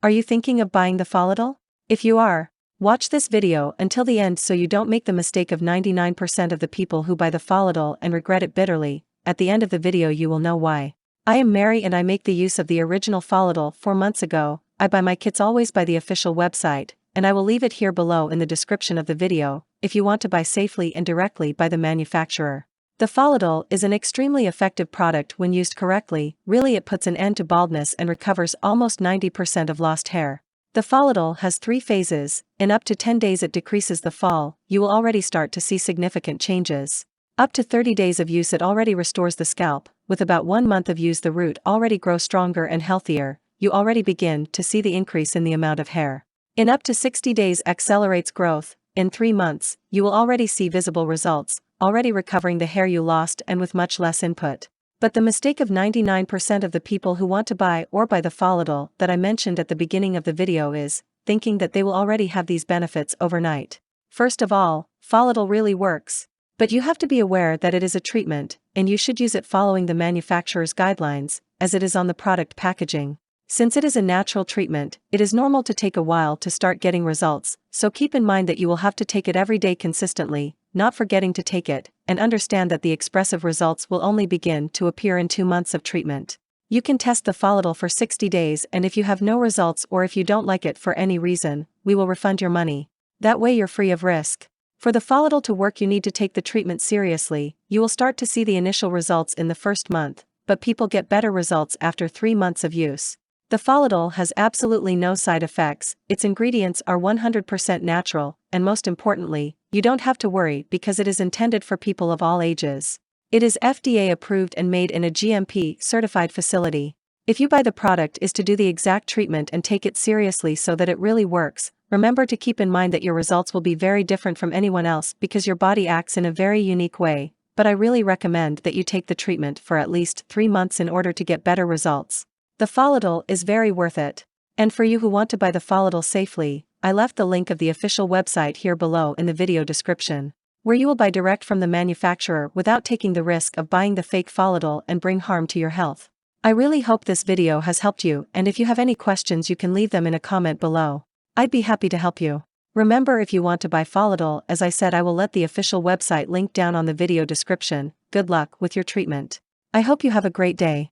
Are you thinking of buying the Folital? If you are, watch this video until the end so you don't make the mistake of 99% of the people who buy the Folital and regret it bitterly. At the end of the video you will know why. I am Mary and I make the use of the original Folital 4 months ago. I buy my kits always by the official website, and I will leave it here below in the description of the video, if you want to buy safely and directly by the manufacturer. The Folital is an extremely effective product when used correctly. Really, it puts an end to baldness and recovers almost 90% of lost hair. The Folital has 3 phases. In up to 10 days it decreases the fall. You will already start to see significant changes. Up to 30 days of use it already restores the scalp. With about 1 month of use the root already grows stronger and healthier. You already begin to see the increase in the amount of hair. In up to 60 days accelerates growth. In 3 months, you will already see visible results, already recovering the hair you lost and with much less input. But the mistake of 99% of the people who want to buy the Folital that I mentioned at the beginning of the video is thinking that they will already have these benefits overnight. First of all, Folital really works. But you have to be aware that it is a treatment, and you should use it following the manufacturer's guidelines, as it is on the product packaging. Since it is a natural treatment, it is normal to take a while to start getting results, so keep in mind that you will have to take it every day consistently, not forgetting to take it, and understand that the expressive results will only begin to appear in 2 months of treatment. You can test the Folital for 60 days and if you have no results or if you don't like it for any reason, we will refund your money. That way you're free of risk. For the Folital to work you need to take the treatment seriously. You will start to see the initial results in the first month, but people get better results after 3 months of use. The Folital has absolutely no side effects, its ingredients are 100% natural, and most importantly, you don't have to worry because it is intended for people of all ages. It is FDA approved and made in a GMP certified facility. If you buy the product is to do the exact treatment and take it seriously so that it really works. Remember to keep in mind that your results will be very different from anyone else because your body acts in a very unique way, but I really recommend that you take the treatment for at least 3 months in order to get better results. The Folital is very worth it. And for you who want to buy the Folital safely, I left the link of the official website here below in the video description, where you will buy direct from the manufacturer without taking the risk of buying the fake Folital and bring harm to your health. I really hope this video has helped you, and if you have any questions you can leave them in a comment below. I'd be happy to help you. Remember, if you want to buy Folital, as I said, I will let the official website link down on the video description. Good luck with your treatment. I hope you have a great day.